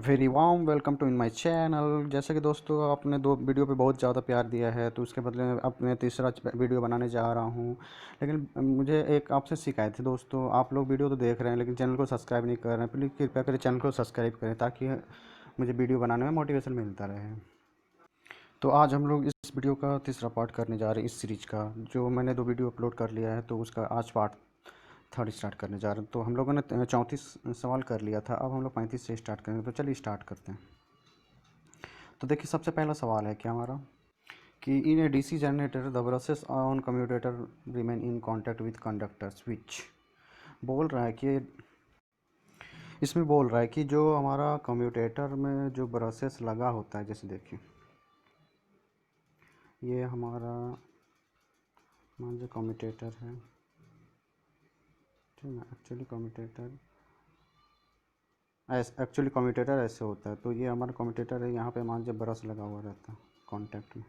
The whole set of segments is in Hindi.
Very warm welcome to in my channel. जैसे कि दोस्तों आपने दो वीडियो पे बहुत ज़्यादा प्यार दिया है, तो उसके बदले में अब मैं तीसरा वीडियो बनाने जा रहा हूँ। लेकिन मुझे एक आपसे शिकायत है दोस्तों, आप लोग वीडियो तो देख रहे हैं लेकिन चैनल को सब्सक्राइब नहीं कर रहे हैं। प्लीज़ कृपया करके चैनल को सब्सक्राइब करें ताकि मुझे वीडियो बनाने में मोटिवेशन मिलता रहे। तो आज हम लोग इस वीडियो का तीसरा पार्ट करने जा रहे हैं इस सीरीज़ का। जो मैंने दो वीडियो अपलोड कर लिया है तो उसका आज पार्ट थर्ड स्टार्ट करने जा रहे हैं। तो हम लोगों ने 34 सवाल कर लिया था, अब हम लोग 35 से स्टार्ट करेंगे। तो चलिए स्टार्ट करते हैं। तो देखिए सबसे पहला सवाल है क्या हमारा कि in a DC generator the brushes on commutator remain in contact with conductor switch. बोल रहा है कि इसमें बोल रहा है कि जो हमारा कम्यूटेटर में जो ब्रशेस लगा होता है, जैसे देखिए ये हमारा मान लीजिए कम्यूटेटर है, ठीक है। एक्चुअली कम्यूटेटर ऐसे होता है। तो ये हमारा कम्यूटेटर है, यहाँ पे मान लीजिए ब्रश लगा हुआ रहता है कॉन्टैक्ट में।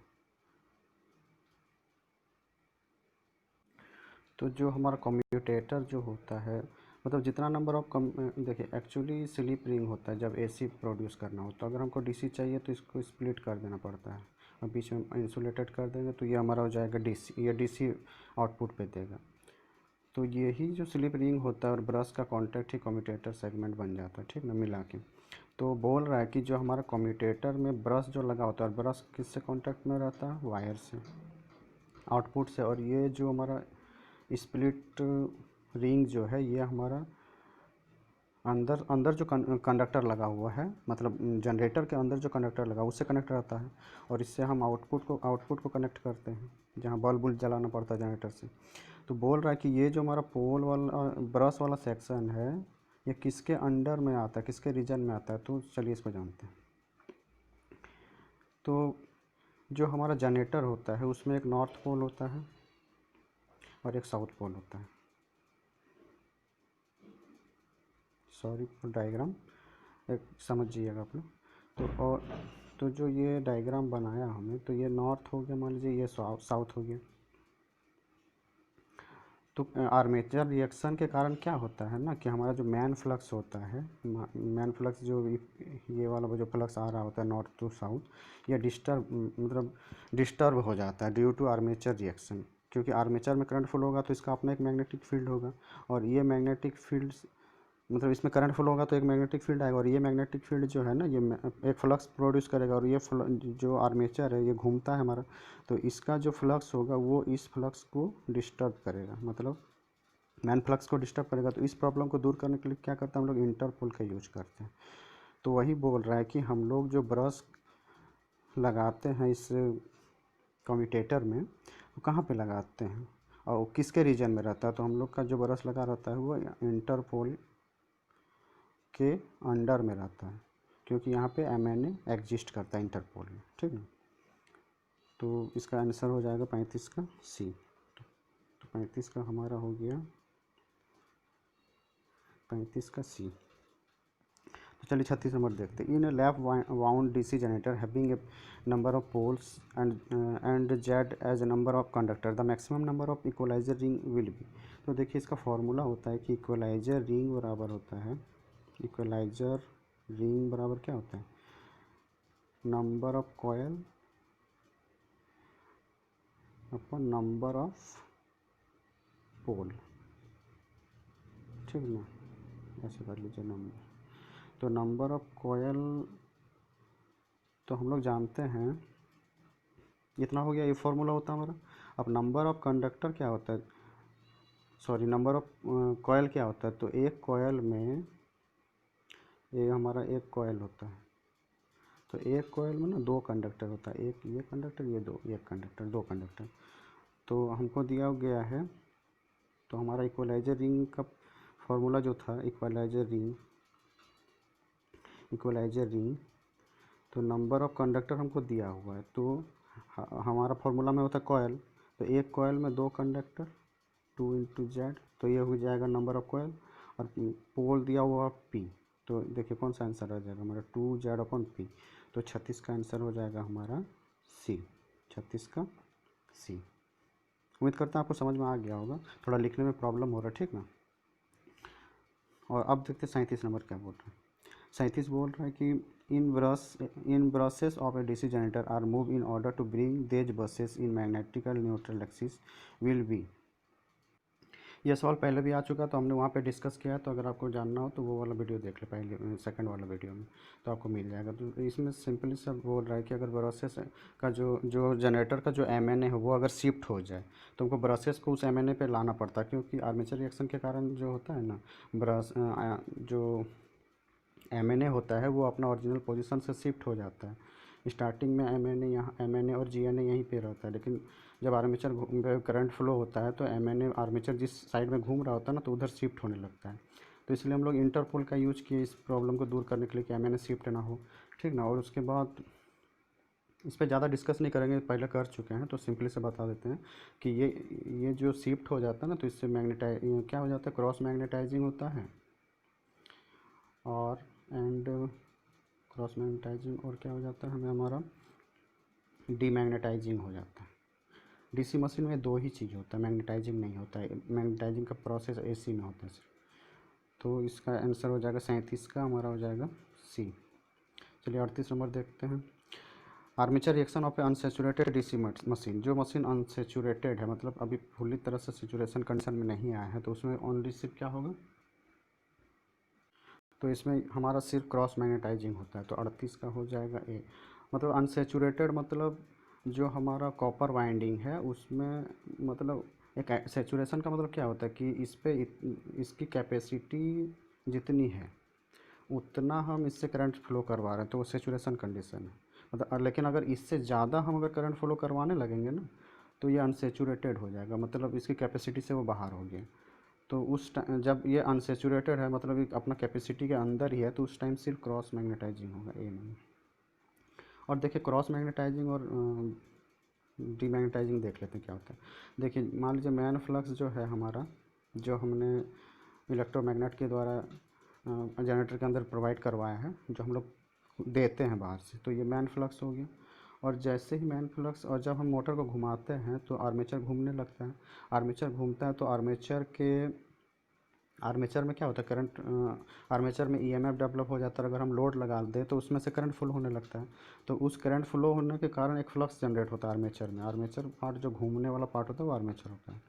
तो जो हमारा कम्यूटेटर जो होता है, मतलब जितना नंबर ऑफ देखिए एक्चुअली स्लिप रिंग होता है जब एसी प्रोड्यूस करना होता है। अगर हमको डीसी चाहिए तो इसको स्प्लिट कर देना पड़ता है और बीच में इंसुलेटेड कर देंगे तो ये हमारा हो जाएगा डीसी। ये डीसी आउटपुट पे देगा। तो यही जो स्लिप रिंग होता है और ब्रश का कॉन्टैक्ट ही कम्यूटेटर सेगमेंट बन जाता है, ठीक ना, मिला के। तो बोल रहा है कि जो हमारा कम्यूटेटर में ब्रश जो लगा होता है, ब्रश किससे कांटेक्ट में रहता है, वायर से, आउटपुट से। और ये जो हमारा स्प्लिट रिंग जो है ये हमारा अंदर अंदर जो कंडक्टर लगा हुआ है, मतलब जनरेटर के अंदर जो कंडक्टर लगा उससे कनेक्ट रहता है। और इससे हम आउटपुट को कनेक्ट करते हैं जहाँ बल्ब जलाना पड़ता है जनरेटर से। तो बोल रहा है कि ये जो हमारा पोल वाला ब्रश वाला सेक्शन है ये किसके अंडर में आता है, किसके रीजन में आता है। तो चलिए इसको जानते हैं। तो जो हमारा जनरेटर होता है उसमें एक नॉर्थ पोल होता है और एक साउथ पोल होता है। सॉरी फॉर डायग्राम, एक समझिएगा आप लोग। तो जो ये डायग्राम बनाया हमने, तो ये नॉर्थ हो गया, मान लीजिए ये साउथ हो गया। तो आर्मेचर रिएक्शन के कारण क्या होता है ना कि हमारा जो मैन फ्लक्स होता है, मैन फ्लक्स जो ये वाला जो फ्लक्स आ रहा होता है नॉर्थ टू साउथ, ये डिस्टर्ब हो जाता है ड्यू टू आर्मेचर रिएक्शन। क्योंकि आर्मेचर में करंट फ्लो होगा तो इसका अपना एक मैग्नेटिक फील्ड होगा, और ये मैग्नेटिक फील्ड मतलब इसमें करंट फ्लो होगा तो एक मैग्नेटिक फील्ड आएगा, और ये मैग्नेटिक फील्ड जो है ना ये एक फ्लक्स प्रोड्यूस करेगा। और ये जो आर्मेचर है ये घूमता है हमारा, तो इसका जो फ्लक्स होगा वो इस फ्लक्स को डिस्टर्ब करेगा, मतलब मैन फ्लक्स को डिस्टर्ब करेगा। तो इस प्रॉब्लम को दूर करने के लिए क्या करते हैं हम लोग, इंटरपोल का यूज करते हैं। तो वही बोल रहा है कि हम लोग जो ब्रश लगाते हैं इस कम्यूटेटर में वो कहाँ पे लगाते हैं और किसके रीजन में रहता है। तो हम लोग का जो ब्रश लगा रहता है वो इंटरपोल के अंडर में रहता है, क्योंकि यहाँ पे एमएनए एग्जिस्ट करता है इंटरपोल में, ठीक है। तो इसका आंसर हो जाएगा 35 का सी। तो 35 का हमारा हो गया 35 का सी। तो चलिए 36 नंबर देखते हैं। In a lap wound DC generator having a number of poles and Z as a number of conductor the maximum number of equaliser ring will be. तो देखिए इसका फॉर्मूला होता है कि इक्वलाइजर रिंग बराबर होता है, इक्वलाइजर रिंग बराबर क्या होता है, नंबर ऑफ कॉयल अपन नंबर ऑफ पोल, ठीक ना, ऐसे कर लीजिए नंबर। तो नंबर ऑफ कॉयल तो हम लोग जानते हैं इतना हो गया, ये फॉर्मूला होता है हमारा। अब नंबर ऑफ कंडक्टर क्या होता है, सॉरी नंबर ऑफ कॉयल क्या होता है। तो एक कॉयल में ये हमारा एक कॉयल होता है, तो एक कॉयल में ना दो कंडक्टर होता है, एक ये कंडक्टर ये दो, एक कंडक्टर दो कंडक्टर। तो हमको दिया गया है, तो हमारा इक्वलाइजर रिंग का फॉर्मूला जो था इक्वलाइजर रिंग, तो नंबर ऑफ कंडक्टर हमको दिया हुआ है। तो हमारा फॉर्मूला में होता है कॉयल, तो एक कॉयल में दो कंडक्टर 2 इंटू जेड, तो ये हो जाएगा नंबर ऑफ कॉयल। और पोल दिया हुआ पी, तो देखिए कौन सा आंसर आ जाएगा हमारा 2 जेड अपॉन पी। तो 36 का आंसर हो जाएगा हमारा सी, 36 का सी। उम्मीद करता हूँ आपको समझ में आ गया होगा, थोड़ा लिखने में प्रॉब्लम हो रहा है, ठीक ना। और अब देखते हैं 37 नंबर क्या बोल रहा है। 37 बोल रहा है कि in brushes of a DC generator are move in order to bring these brushes in magnetical neutral axis will be. यह सवाल पहले भी आ चुका तो हमने वहाँ पे डिस्कस किया है, तो अगर आपको जानना हो तो वो वाला वीडियो देख ले, पहले सेकंड वाला वीडियो में, तो आपको मिल जाएगा। तो इसमें सिंपली सब बोल रहा है कि अगर ब्रशेस का जो जनरेटर का जो एमएनए है वो अगर शिफ्ट हो जाए तो हमको ब्रशेस को उस एमएनए पे लाना पड़ता है, क्योंकि आर्मेचर रिएक्शन के कारण जो होता है ना, ब्रश जो एमएनए होता है वो अपना ओरिजिनल पोजीशन से शिफ्ट हो जाता है। स्टार्टिंग में एमएनए और जीएनए यहीं पे रहता है, लेकिन जब आर्मेचर करंट फ्लो होता है तो एमएनए आर्मेचर जिस साइड में घूम रहा होता है ना, तो उधर शिफ्ट होने लगता है। तो इसलिए हम लोग इंटरपोल का यूज किए इस प्रॉब्लम को दूर करने के लिए कि एमएनए शिफ्ट ना हो, ठीक ना। और उसके बाद इस पर ज़्यादा डिस्कस नहीं करेंगे, पहले कर चुके हैं, तो सिंपली से बता देते हैं कि ये जो शिफ्ट हो जाता है ना, तो इससे क्या हो जाता है, क्रॉस मैग्नेटाइजिंग होता है, और क्रॉस मैग्नेटाइजिंग, और क्या हो जाता है हमें, हमारा डीमैग्नेटाइजिंग हो जाता है। डीसी मशीन में दो ही चीज़ होता है, मैग्नेटाइजिंग नहीं होता है, मैग्नेटाइजिंग का प्रोसेस एसी में होता है सिर्फ। तो इसका आंसर हो जाएगा 37 का हमारा हो जाएगा सी। चलिए 38 नंबर देखते हैं। Armature reaction of A unsaturated DC machine, जो मशीन अनसेचुरेटेड है, मतलब अभी पूरी तरह से सेचुरेशन कंडीशन में नहीं आया है, तो उसमें ओनली सिर्फ क्या होगा, तो इसमें हमारा सिर्फ क्रॉस मैग्नेटाइजिंग होता है, तो 38 का हो जाएगा ए। मतलब अनसेचुरेटेड मतलब जो हमारा कॉपर वाइंडिंग है उसमें, मतलब एक सेचुरेशन का मतलब क्या होता है कि इस पे इसकी कैपेसिटी जितनी है उतना हम इससे करंट फ्लो करवा रहे हैं, तो वो सेचुरेशन कंडीशन है। मतलब लेकिन अगर इससे ज़्यादा हम अगर करंट फ्लो करवाने लगेंगे ना, तो ये अनसेचुरेटेड हो जाएगा, मतलब इसकी कैपेसिटी से वो बाहर हो गया। तो उस टाइम जब ये अनसेचुरेटेड है, मतलब एक अपना कैपेसिटी के अंदर ही है, तो उस टाइम सिर्फ क्रॉस मैग्नेटाइजिंग होगा, ए नहीं। और देखिए क्रॉस मैग्नेटाइजिंग और डीमैग्नेटाइजिंग देख लेते हैं क्या होता है। देखिए मान लीजिए मैन फ्लक्स जो है हमारा, जो हमने इलेक्ट्रोमैग्नेट के द्वारा जनरेटर के अंदर प्रोवाइड करवाया है, जो हम लोग देते हैं बाहर से, तो ये मैन फ्लक्स हो गया। और जैसे ही मैन फ्लक्स, और जब हम मोटर को घुमाते हैं तो आर्मेचर घूमने लगता है। आर्मेचर घूमता है तो आर्मेचर में क्या होता है, करंट, आर्मेचर में ईएमएफ डेवलप हो जाता है। अगर हम लोड लगा दें तो उसमें से करंट फ्लो होने लगता है, तो उस करंट फ्लो होने के कारण एक फ्लक्स जनरेट होता है आर्मेचर में। आर्मेचर पार्ट जो घूमने वाला पार्ट होता है वो आर्मेचर होता है,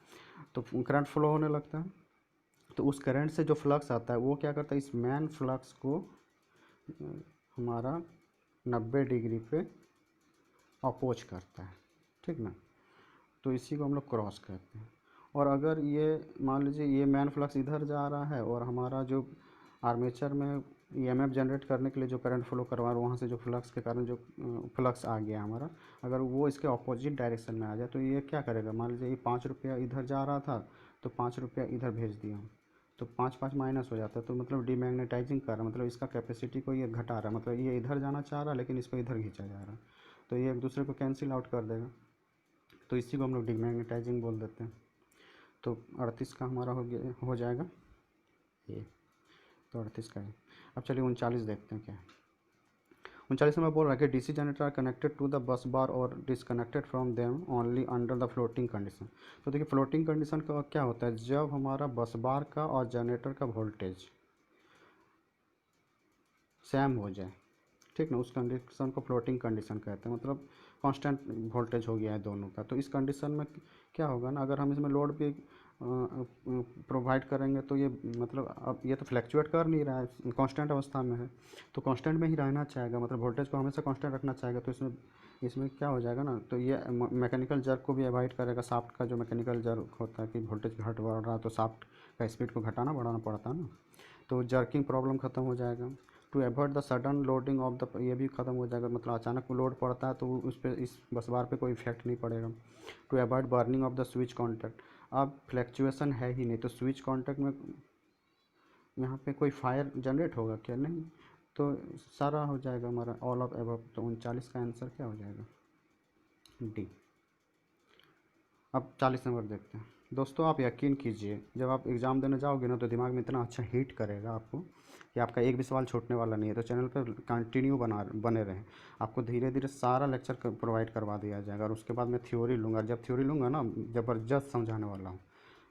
तो करंट फ्लो होने लगता है। तो उस करंट से जो फ्लक्स आता है वो क्या करता है, इस मैन फ्लक्स को हमारा 90 डिग्री पे अपोज करता है, ठीक ना। तो इसी को हम लोग क्रॉस कहते हैं। और अगर ये मान लीजिए ये मैन फ्लक्स इधर जा रहा है और हमारा जो आर्मेचर में ईएमएफ जनरेट करने के लिए जो करंट फ्लो करवा रहा है, वहाँ से जो फ्लक्स के कारण जो फ्लक्स आ गया हमारा, अगर वो इसके ऑपोजिट डायरेक्शन में आ जाए तो ये क्या करेगा, मान लीजिए ये 5 रुपया इधर जा रहा था तो 5 रुपया इधर भेज दिया हूँ, तो 5 माइनस हो जाता है, तो मतलब डीमैग्नेटाइजिंग कर रहा है, मतलब इसका कैपेसिटी को ये घटा रहा है, मतलब ये इधर जाना चाह रहा है लेकिन इसको इधर खींचा जा रहा है, तो ये एक दूसरे को कैंसिल आउट कर देगा, तो इसी को हम लोग डीमैग्नेटाइजिंग बोल देते हैं। तो 38 का हमारा हो जाएगा ये, तो 38 का है। अब चलिए 39 देखते हैं क्या है। 39 में बोल रहा है कि DC generator are connected to the bus bar और disconnected from them only under the floating condition. तो देखिए फ्लोटिंग कंडीशन का क्या होता है, जब हमारा बस बार का और जनरेटर का वोल्टेज सेम हो जाए, ठीक ना, उस कंडीशन को फ्लोटिंग कंडीशन कहते हैं, मतलब कांस्टेंट वोल्टेज हो गया है दोनों का। तो इस कंडीशन में क्या होगा ना, अगर हम इसमें लोड भी प्रोवाइड करेंगे तो ये मतलब अब ये तो फ्लैक्चुएट कर नहीं रहा है, कांस्टेंट अवस्था में है, तो कांस्टेंट में ही रहना चाहेगा, मतलब वोल्टेज को हमेशा कांस्टेंट रखना चाहेगा। तो इसमें क्या हो जाएगा ना, तो ये मैकेनिकल जर्क को भी अवॉइड करेगा। शाफ्ट का जो मैकेनिकल जर्क होता है कि वोल्टेज घट बढ़ रहा है तो शाफ्ट का स्पीड को घटाना बढ़ाना पड़ता है ना, तो जर्किंग प्रॉब्लम ख़त्म हो जाएगा। To avoid the sudden loading of the, ये भी ख़त्म हो जाएगा, मतलब अचानक लोड पड़ता है तो उस पर, इस बस बार पे कोई इफेक्ट नहीं पड़ेगा। To avoid burning of the switch contact, अब फ्लैक्चुएशन है ही नहीं तो स्विच कॉन्टैक्ट में यहाँ पे कोई फायर जनरेट होगा क्या, नहीं, तो सारा हो जाएगा हमारा ऑल ऑफ एबव। तो 39 का आंसर क्या हो जाएगा, डी। अब 40 नंबर देखते हैं। दोस्तों आप यकीन कीजिए जब आप एग्ज़ाम देने जाओगे ना तो दिमाग में इतना अच्छा हीट करेगा आपको कि आपका एक भी सवाल छूटने वाला नहीं है। तो चैनल पर कंटिन्यू बने रहें, आपको धीरे धीरे सारा लेक्चर प्रोवाइड करवा दिया जाएगा। और उसके बाद मैं थ्योरी लूँगा, जब थ्योरी लूँगा ना ज़बरदस्त समझाने वाला हूँ,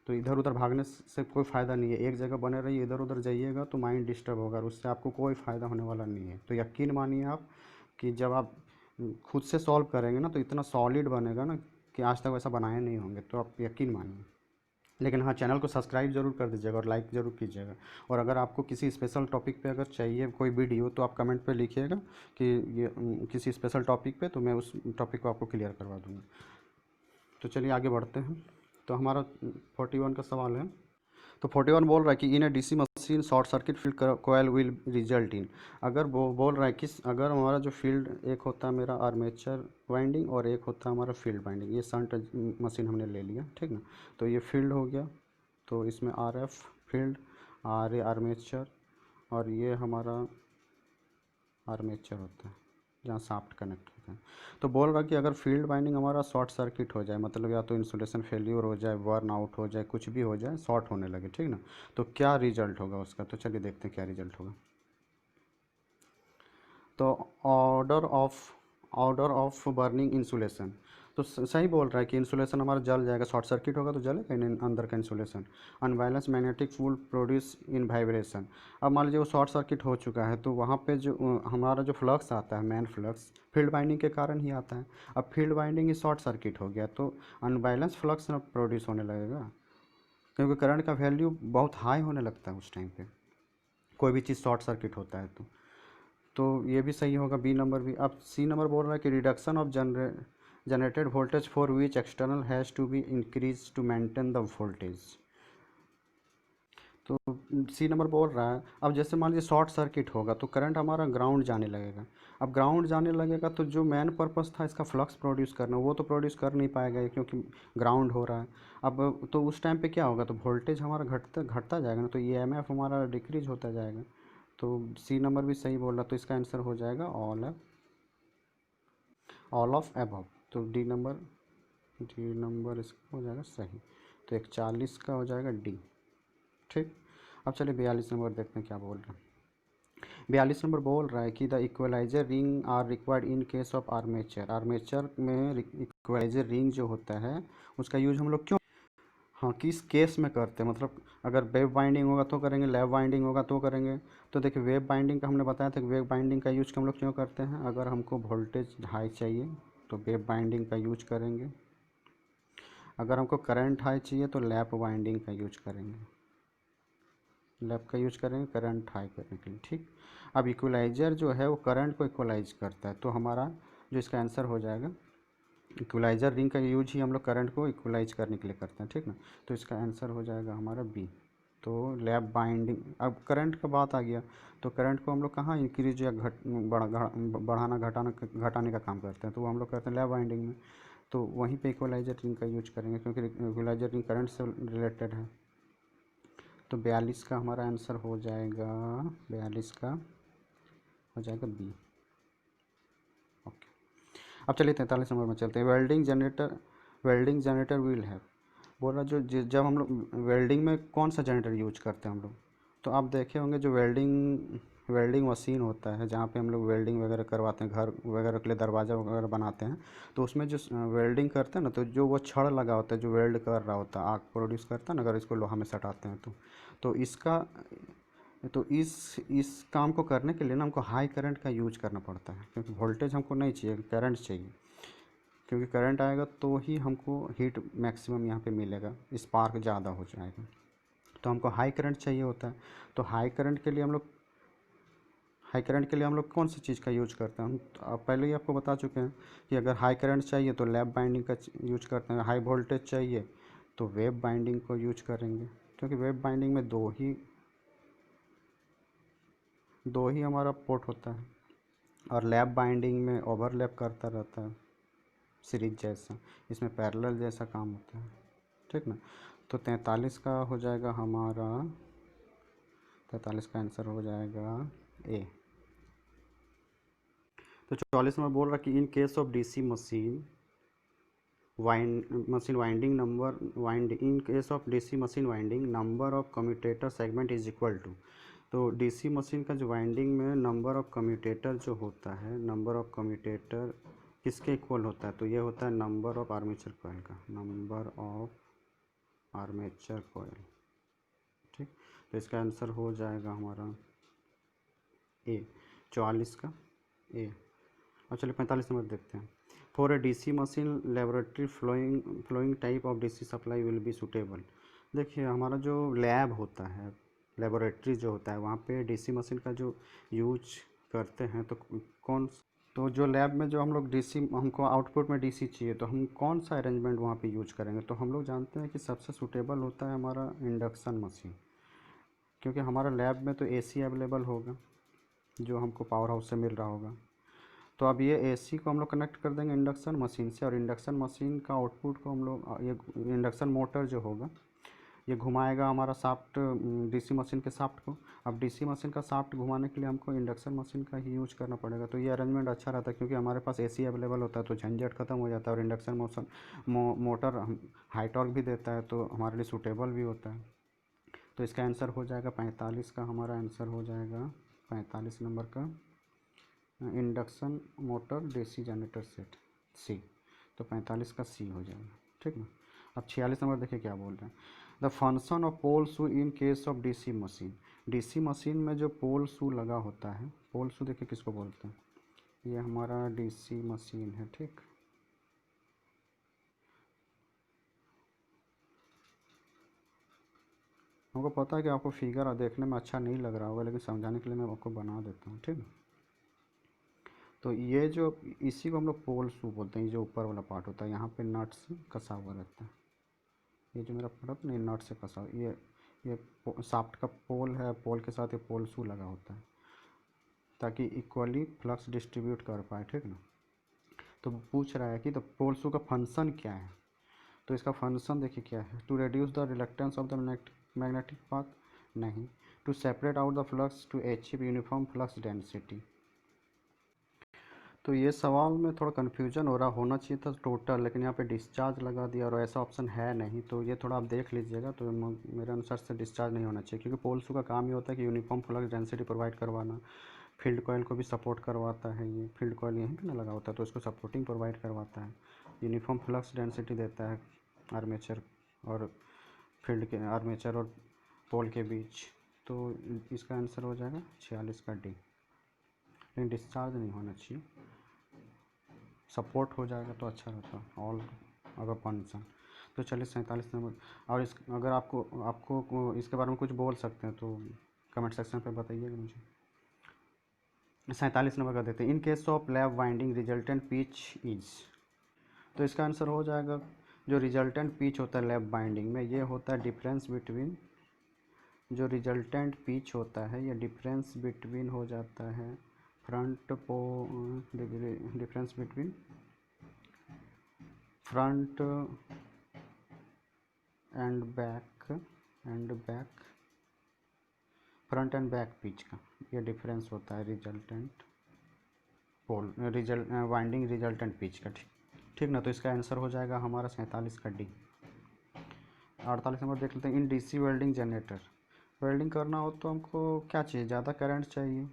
तो इधर उधर भागने से कोई फ़ायदा नहीं है, एक जगह बने रहिए, इधर उधर जाइएगा तो माइंड डिस्टर्ब होगा और उससे आपको कोई फ़ायदा होने वाला नहीं है। तो यकीन मानिए आप कि जब आप खुद से सॉल्व करेंगे ना तो इतना सॉलिड बनेगा ना कि आज तक वैसा बनाए नहीं होंगे, तो आप यकीन मानिए। लेकिन हाँ, चैनल को सब्सक्राइब ज़रूर कर दीजिएगा और लाइक ज़रूर कीजिएगा। और अगर आपको किसी स्पेशल टॉपिक पे अगर चाहिए कोई वीडियो तो आप कमेंट पे लिखिएगा कि ये किसी स्पेशल टॉपिक पे, तो मैं उस टॉपिक को आपको क्लियर करवा दूँगा। तो चलिए आगे बढ़ते हैं। तो हमारा 41 का सवाल है। तो 41 बोल रहा है कि in a DC machine short circuit field coil will result in. अगर वो बोल रहा है कि अगर हमारा जो फील्ड, एक होता है मेरा आर्मेचर वाइंडिंग और एक होता है हमारा फील्ड वाइंडिंग, ये शंट मशीन हमने ले लिया, ठीक ना। तो ये फील्ड हो गया, तो इसमें R F field, R A armature, और ये हमारा आर्मेचर होता है जहाँ शाफ्ट कनेक्ट होता है। तो बोल रहा कि अगर फील्ड वाइंडिंग हमारा शॉर्ट सर्किट हो जाए, मतलब या तो इंसुलेशन फेल्यूर हो जाए, बर्न आउट हो जाए, कुछ भी हो जाए, शॉर्ट होने लगे, ठीक ना, तो क्या रिजल्ट होगा उसका। तो चलिए देखते हैं क्या रिजल्ट होगा। तो ऑर्डर ऑफ बर्निंग इंसुलेशन, तो सही बोल रहा है कि इंसुलेशन हमारा जल जाएगा, शॉर्ट सर्किट होगा तो जलेगा इन अंदर का insulation. Unbalance magnetic field produce in vibration. अब मान लीजिए वो शॉर्ट सर्किट हो चुका है, तो वहाँ पे जो हमारा जो फ्लक्स आता है, मैन फ्लक्स, फील्ड बाइंडिंग के कारण ही आता है। अब फील्ड बाइंडिंग ही शॉर्ट सर्किट हो गया तो अनबैलेंस फ्लक्स ना प्रोड्यूस होने लगेगा, क्योंकि करंट का वैल्यू बहुत हाई होने लगता है उस टाइम पे, कोई भी चीज़ शॉर्ट सर्किट होता है तो ये भी सही होगा, बी नंबर भी। अब सी नंबर बोल रहा है कि reduction of generated voltage for which external has to be increase to maintain the voltage. तो सी नंबर बोल रहा है, अब जैसे मान लीजिए शॉर्ट सर्किट होगा तो करंट हमारा ग्राउंड जाने लगेगा। अब ग्राउंड जाने लगेगा तो जो मेन पर्पस था इसका फ्लक्स प्रोड्यूस करना, वो तो प्रोड्यूस कर नहीं पाएगा क्योंकि ग्राउंड हो रहा है। अब तो उस टाइम पे क्या होगा, तो वोल्टेज हमारा घटता घटता जाएगा ना, तो ईएमएफ हमारा डिक्रीज होता जाएगा। तो सी नंबर भी सही बोल रहा, तो इसका आंसर हो जाएगा ऑल ऑफ अबव। तो डी नंबर इसका हो जाएगा सही। तो 41 का हो जाएगा डी, ठीक। अब चलिए 42 नंबर देखते हैं क्या बोल रहे हैं। 42 नंबर बोल रहा है कि the equalizer ring are required in case of armature. Armature में इक्वलाइजर रिंग जो होता है उसका यूज हम लोग क्यों, हाँ, किस केस में करते हैं, मतलब अगर वेव बाइंडिंग होगा तो करेंगे, लैब बाइंडिंग होगा तो करेंगे। तो देखिए वेव बाइंडिंग का हमने बताया था कि वेव बाइंडिंग का यूज हम लोग क्यों करते हैं, अगर हमको वोल्टेज हाई चाहिए तो वेव बाइंडिंग का यूज करेंगे, अगर हमको करंट हाई चाहिए तो लैप बाइंडिंग का यूज करेंगे, लैप का यूज करेंगे करंट हाई करने के लिए, ठीक। अब इक्वलाइजर जो है वो करंट को इक्वलाइज करता है, तो हमारा जो इसका आंसर हो जाएगा, इक्वलाइजर रिंग का यूज ही हम लोग करंट को इक्वलाइज करने के लिए करते हैं, ठीक ना। तो इसका आंसर हो जाएगा हमारा बी। तो लैप बाइंडिंग, अब करंट का बात आ गया तो करंट को हम लोग कहाँ इंक्रीज या बढ़ाना घटाने का काम करते हैं, तो वो हम लोग करते हैं लैप बाइंडिंग में। तो वहीं पे इक्वलाइजर रिंग का यूज करेंगे क्योंकि इक्वलाइजर रिंग करंट से रिलेटेड है। तो 42 का हमारा आंसर हो जाएगा, 42 का हो जाएगा बी। ओके। अब चलिए 43 नंबर में चलते हैं। वेल्डिंग जनरेटर विल हैव, बोल रहा जब हम लोग वेल्डिंग में कौन सा जनरेटर यूज करते हैं हम लोग, तो आप देखे होंगे जो वेल्डिंग वेल्डिंग मशीन होता है जहाँ पे हम लोग वेल्डिंग वगैरह करवाते हैं, घर वगैरह के लिए दरवाज़ा वगैरह बनाते हैं, तो उसमें जो वेल्डिंग करते हैं ना, तो जो वो छड़ लगा होता है जो वेल्ड कर रहा होता है, आग प्रोड्यूस करता है ना, अगर इसको लोहा में सटाते हैं तो इसका, तो इस काम को करने के लिए ना हमको हाई करंट का यूज करना पड़ता है, क्योंकि वोल्टेज हमको नहीं चाहिए, करंट चाहिए, क्योंकि करंट आएगा तो ही हमको हीट मैक्सिमम यहाँ पे मिलेगा, स्पार्क ज़्यादा हो जाएगा, तो हमको हाई करंट चाहिए होता है। तो हाई करंट के लिए हम लोग कौन सी चीज़ का यूज करते हैं, हम तो आप पहले ही आपको बता चुके हैं कि अगर हाई करंट चाहिए तो लैप बाइंडिंग का यूज करते हैं, हाई वोल्टेज चाहिए तो वेव बाइंडिंग को यूज करेंगे, क्योंकि वेव बाइंडिंग में दो ही हमारा पोर्ट होता है, और लैप बाइंडिंग में ओवरलैप करता रहता है सीरीज जैसा, इसमें पैरेलल जैसा काम होता है, ठीक ना। तो 43 का हो जाएगा हमारा, 43 का आंसर हो जाएगा ए। तो 44 में बोल रहा कि in case of DC machine winding number of commutator segment is equal to. तो डीसी मशीन का जो वाइंडिंग में नंबर ऑफ कम्यूटेटर जो होता है, नंबर ऑफ कम्यूटेटर किसके इक्वल होता है, तो ये होता है नंबर ऑफ आर्मेचर कॉइल का, नंबर ऑफ आर्मेचर कॉयल। ठीक, तो इसका आंसर हो जाएगा हमारा ए, 44 का ए। अब चलिए 45 नंबर देखते हैं। For a DC machine laboratory flowing type of DC supply will be suitable. देखिए हमारा जो लैब होता है, लेबोरेटरी जो होता है, वहाँ पे डीसी मशीन का जो यूज करते हैं, तो कौन, तो जो लैब में जो हम लोग डीसी, हमको आउटपुट में डीसी चाहिए, तो हम कौन सा अरेंजमेंट वहाँ पे यूज करेंगे? तो हम लोग जानते हैं कि सबसे सूटेबल होता है हमारा इंडक्शन मशीन, क्योंकि हमारा लैब में तो एसी अवेलेबल होगा जो हमको पावर हाउस से मिल रहा होगा। तो अब ये एसी को हम लोग कनेक्ट कर देंगे इंडक्शन मशीन से, और इंडक्शन मशीन का आउटपुट को हम लोग, ये इंडक्शन मोटर जो होगा ये घुमाएगा हमारा शाफ्ट, डीसी मशीन के शाफ्ट को। अब डीसी मशीन का शाफ्ट घुमाने के लिए हमको इंडक्शन मशीन का ही यूज करना पड़ेगा। तो ये अरेंजमेंट अच्छा रहता है, क्योंकि हमारे पास एसी अवेलेबल होता है, तो झंझट खत्म हो जाता है, और इंडक्शन मोटर हाई टॉर्क भी देता है, तो हमारे लिए सूटेबल भी होता है। तो इसका आंसर हो जाएगा 45 का, हमारा आंसर हो जाएगा 45 नंबर का, induction motor DC generator set, C. तो 45 का सी हो जाएगा। ठीक ना। अब 46 नंबर देखिए क्या बोल रहे हैं। The function of pole shoe in case of DC machine. DC machine में जो पोल शू लगा होता है, पोल शू देखिए किसको बोलते हैं, ये हमारा डीसी मशीन है। ठीक, हमको पता है कि आपको फिगर देखने में अच्छा नहीं लग रहा होगा, लेकिन समझाने के लिए मैं आपको बना देता हूँ। ठीक है, तो ये जो, इसी को हम लोग पोल शू बोलते हैं। ये जो ऊपर वाला पार्ट होता है, यहाँ पे नट से कसा हुआ रहता है। ये जो मेरा प्रोडक्ट नहीं, नट से कसा, ये शाफ्ट का पोल है, पोल के साथ ये पोल शू लगा होता है, ताकि इक्वली फ्लक्स डिस्ट्रीब्यूट कर पाए। ठीक ना। तो पूछ रहा है कि तो पोल शू का फंक्शन क्या है? तो इसका फंक्शन देखिए क्या है, to reduce the reluctance of the magnetic path, नहीं, to separate out the flux to achieve uniform flux density. तो ये सवाल में थोड़ा कन्फ्यूजन हो रहा, होना चाहिए था टोटल, लेकिन यहाँ पे डिस्चार्ज लगा दिया, और ऐसा ऑप्शन है नहीं, तो ये थोड़ा आप देख लीजिएगा। तो मेरे अनुसार से डिस्चार्ज नहीं होना चाहिए, क्योंकि पोल शू का काम ही होता है कि यूनिफॉर्म फ्लक्स डेंसिटी प्रोवाइड करवाना। फील्ड कॉयल को भी सपोर्ट करवाता है, ये फील्ड कॉयल यहीं पे ना लगा होता है, तो उसको सपोर्टिंग प्रोवाइड करवाता है, यूनिफॉर्म फ्लक्स डेंसिटी देता है आर्मेचर और फील्ड के, आर्मेचर और पोल के बीच। तो इसका आंसर हो जाएगा 46 का डी। लेकिन डिस्चार्ज नहीं होना चाहिए, सपोर्ट हो जाएगा तो अच्छा रहता, ऑल अगर फंक्शन। तो चलिए 47 नंबर। और इस, अगर आपको इसके बारे में कुछ बोल सकते हैं तो कमेंट सेक्शन पे बताइएगा मुझे। 47 नंबर का देते हैं। इन case of lab winding resultant pitch is. तो इसका आंसर हो जाएगा, जो रिजल्टेंट पिच होता है लैब बाइंडिंग में, ये होता है डिफरेंस बिटवीन, जो रिजल्टेंट पिच होता है ये डिफरेंस बिटवीन हो जाता है फ्रंट पो difference between front end back front end back pitch का ये डिफरेंस होता है रिजल्टेंट पोल वाइंडिंग रिजल्टेंट पिच का। ठीक ना। तो इसका आंसर हो जाएगा हमारा 47 का डी। 48 नंबर देख लेते हैं। In DC welding generator, welding करना हो तो हमको क्या चाहिए, ज़्यादा करंट चाहिए,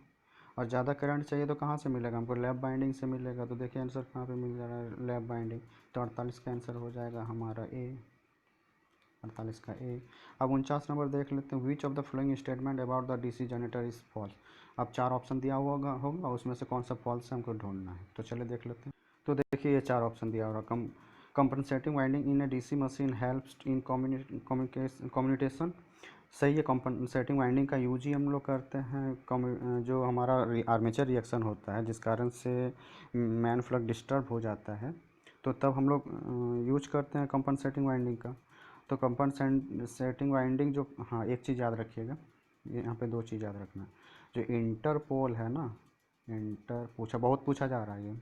और ज़्यादा करंट चाहिए तो कहाँ से मिलेगा हमको, लैब बाइंडिंग से मिलेगा। तो देखिए आंसर कहाँ पे मिल जा रहा है, लैब बाइंडिंग। तो 48 का आंसर हो जाएगा हमारा ए, 48 का ए। अब 49 नंबर देख लेते हैं। Which of the flowing statement about the DC generator is false. अब 4 ऑप्शन दिया होगा उसमें से कौन सा फॉल्स है हमको ढूंढना है। तो चलिए देख लेते हैं। तो देखिए ये 4 ऑप्शन दिया होगा। Compensating winding in a DC machine helps in communication, सही है। कंपनसेटिंग वाइंडिंग का यूज ही हम लोग करते हैं, जो हमारा आर्मेचर रिएक्शन होता है जिस कारण से मैन फ्लक्स डिस्टर्ब हो जाता है, तो तब हम लोग यूज करते हैं कंपनसेटिंग वाइंडिंग का। तो कंपनसेटिंग वाइंडिंग जो, हाँ एक चीज़ याद रखिएगा, यहाँ पे 2 चीज़ याद रखना। जो इंटरपोल है ना, बहुत पूछा जा रहा है ये।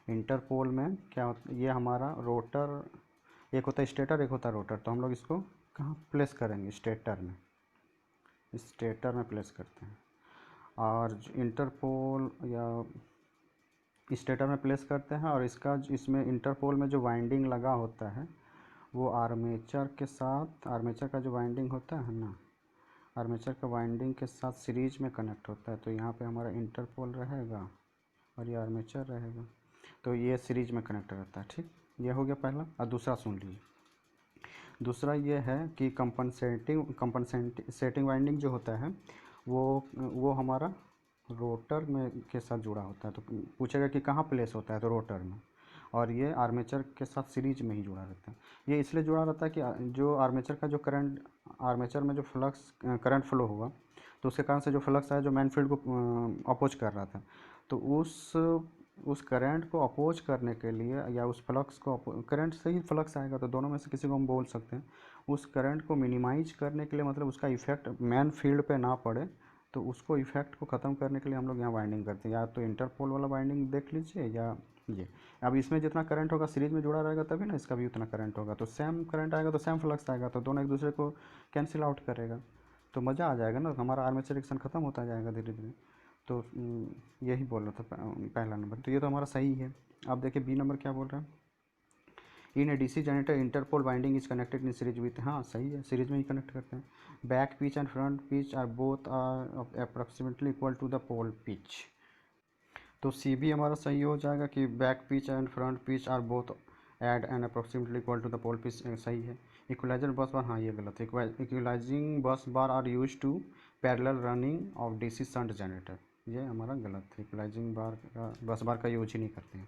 इंटरपोल में क्या होता है, ये हमारा रोटर, एक होता है स्टेटर, एक होता है रोटर। तो हम लोग इसको कहाँ प्लेस करेंगे, स्टेटर में प्लेस करते हैं। और इंटरपोल या स्टेटर में प्लेस करते हैं, और इसमें इंटरपोल में जो वाइंडिंग लगा होता है वो आर्मेचर के साथ, आर्मेचर का जो वाइंडिंग होता है ना, आर्मेचर का वाइंडिंग के साथ सीरीज में कनेक्ट होता है। तो यहाँ पे हमारा इंटरपोल रहेगा और ये आर्मेचर रहेगा, तो ये सीरीज में कनेक्ट रहता है। ठीक, ये हो गया पहला। और दूसरा सुन लीजिए। दूसरा ये है कि कंपनसेटिंग वाइंडिंग जो होता है वो हमारा रोटर में के साथ जुड़ा होता है। तो पूछेगा कि कहाँ प्लेस होता है, तो रोटर में। और ये आर्मेचर के साथ सीरीज में ही जुड़ा रहता है। ये इसलिए जुड़ा रहता है कि जो आर्मेचर का जो करंट, आर्मेचर में जो फ्लक्स करंट फ्लो होगा तो उसके कारण से जो फ्लक्स है जो मैन फील्ड को अपोज कर रहा था, तो उस करंट को अपोज करने के लिए या उस फ्लक्स को करंट से ही फ्लक्स आएगा, तो दोनों में से किसी को हम बोल सकते हैं। उस करंट को मिनिमाइज करने के लिए, मतलब उसका इफेक्ट मैन फील्ड पे ना पड़े, तो उसको इफेक्ट को ख़त्म करने के लिए हम लोग यहाँ वाइंडिंग करते हैं। या तो इंटरपोल वाला वाइंडिंग देख लीजिए या ये। अब इसमें जितना करंट होगा सीरीज में जुड़ा रहेगा तभी ना इसका भी उतना करंट होगा, तो सेम करंट आएगा तो सेम फ्लक्स आएगा, तो दोनों एक दूसरे को कैंसिल आउट करेगा, तो मज़ा आ जाएगा ना, हमारा आर्मेचर रिएक्शन ख़त्म होता जाएगा धीरे धीरे। तो यही बोल रहा था पहला नंबर, तो ये तो हमारा सही है। अब देखिए बी नंबर क्या बोल रहा है। In a DC generator interpole winding is connected in series with, हाँ सही है, सीरीज में ही कनेक्ट करते हैं। Back pitch and front pitch are both are approximately equal to the pole pitch, तो सी भी हमारा सही हो जाएगा कि back pitch and front pitch are both odd and approximately equal to the pole pitch, सही है। इक्वलाइजर बस बार, हाँ ये गलत है। Equalising bus bar are use to parallel running of DC shunt generator, ये हमारा गलत है। इक्वलाइजिंग बार का बस बार का यूज ही नहीं करते हैं।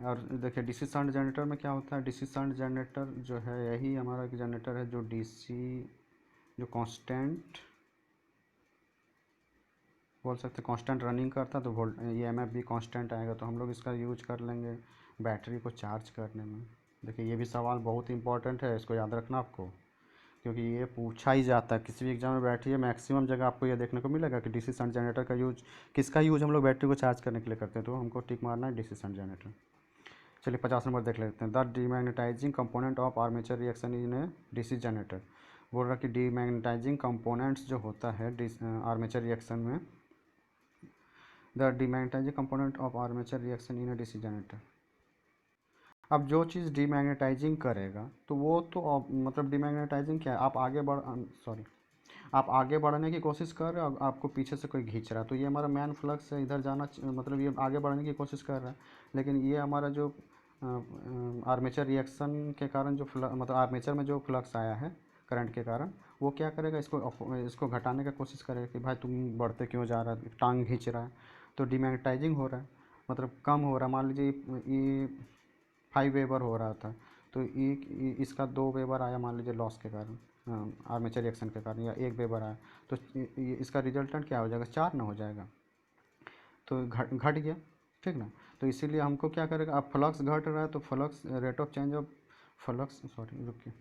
और देखिए डीसी शंट जनरेटर में क्या होता है, डीसी शंट जनरेटर जो है यही हमारा एक जनरेटर है जो डीसी जो कांस्टेंट बोल सकते हैं, कांस्टेंट रनिंग करता है, तो वोल्ट ईएमएफ भी कांस्टेंट आएगा, तो हम लोग इसका यूज कर लेंगे बैटरी को चार्ज करने में। देखिए ये भी सवाल बहुत इंपॉर्टेंट है, इसको याद रखना आपको, क्योंकि ये पूछा ही जाता है किसी भी एग्जाम में बैठिए, मैक्सिमम जगह आपको ये देखने को मिलेगा कि डीसी शंट जनरेटर का यूज, किसका यूज हम लोग बैटरी को चार्ज करने के लिए करते हैं, तो हमको टिक मारना है डीसी शंट जनरेटर। चलिए 50 नंबर देख लेते हैं। The demagnetising component of armature reaction in a DC generator, बोल रहा कि डीमैग्नेटाइजिंग कंपोनेंट्स जो होता है आर्मेचर रिएक्शन में, the demagnetising component of armature reaction in a DC generator. अब जो चीज़ डीमैग्नेटाइजिंग करेगा तो वो तो मतलब डीमैग्नेटाइजिंग क्या है, आप आप आगे बढ़ने की कोशिश कर रहे हो, आपको पीछे से कोई खींच रहा है, तो ये हमारा मैन फ्लक्स है, इधर जाना मतलब ये आगे बढ़ने की कोशिश कर रहा है, लेकिन ये हमारा जो आर्मेचर रिएक्शन के कारण जो मतलब आर्मेचर में जो फ्लक्स आया है करंट के कारण, वो क्या करेगा, इसको घटाने का कोशिश करेगा कि भाई तुम बढ़ते क्यों जा रहा है, टांग खींच रहा है, तो डीमैग्नेटाइजिंग हो रहा है, मतलब कम हो रहा है। मान लीजिए ये 5 वेबर हो रहा था, तो इसका 2 वेबर आया मान लीजिए लॉस के कारण, आर्मेचर रिएक्शन के कारण, या 1 वेबर आया, तो इसका रिजल्टेंट क्या हो जाएगा, 4 ना हो जाएगा, तो घट गया, ठीक ना। तो इसीलिए हमको क्या करेगा, अब फ्लक्स घट रहा है तो flux rate of change of flux, sorry रुकिए,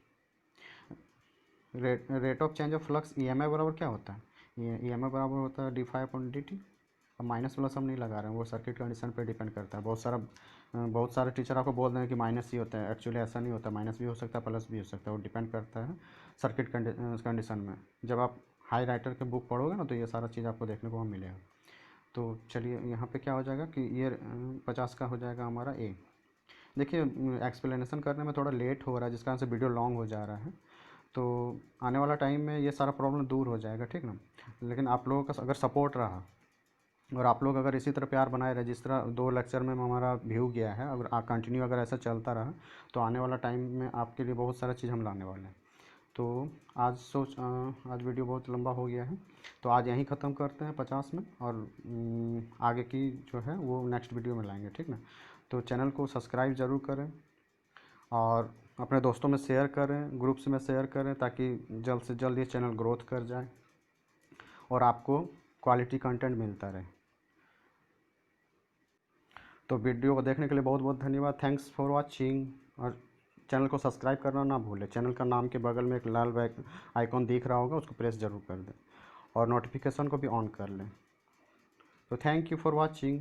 rate of change of flux EMF बराबर क्या होता है, ईएमआई बराबर होता है d∅/dt। अब माइनस प्लस हम नहीं लगा रहे हैं, वो सर्किट कंडीशन पे डिपेंड करता है। बहुत सारे टीचर आपको बोल देंगे कि माइनस ही होता है, एक्चुअली ऐसा नहीं होता, माइनस भी हो सकता है प्लस भी हो सकता है, वो डिपेंड करता है सर्किट कंडीशन में। जब आप हाई राइटर के बुक पढ़ोगे ना तो ये सारा चीज़ आपको देखने को वहाँ मिलेगा। तो चलिए यहाँ पे क्या हो जाएगा कि ये 50 का हो जाएगा हमारा ए। देखिए एक्सप्लेनेशन करने में थोड़ा लेट हो रहा है जिस कारण से वीडियो लॉन्ग हो जा रहा है, तो आने वाला टाइम में ये सारा प्रॉब्लम दूर हो जाएगा, ठीक ना। लेकिन आप लोगों का अगर सपोर्ट रहा और आप लोग अगर इसी तरह प्यार बनाए रहे, जिस तरह 2 लेक्चर में हमारा व्यू गया है, अगर कंटिन्यू अगर ऐसा चलता रहा तो आने वाला टाइम में आपके लिए बहुत सारा चीज़ हम लाने वाले हैं। तो आज वीडियो बहुत लंबा हो गया है, तो आज यहीं ख़त्म करते हैं 50 में, और आगे की जो है वो नेक्स्ट वीडियो में लाएंगे, ठीक ना। तो चैनल को सब्सक्राइब ज़रूर करें और अपने दोस्तों में शेयर करें, ग्रुप्स में शेयर करें, ताकि जल्द से जल्द ये चैनल ग्रोथ कर जाए और आपको क्वालिटी कंटेंट मिलता रहे। तो वीडियो को देखने के लिए बहुत बहुत धन्यवाद, थैंक्स फॉर वाचिंग। और चैनल को सब्सक्राइब करना ना भूलें, चैनल का नाम के बगल में एक लाल आइकॉन दिख रहा होगा, उसको प्रेस ज़रूर कर दें और नोटिफिकेशन को भी ऑन कर लें। तो थैंक यू फॉर वाचिंग।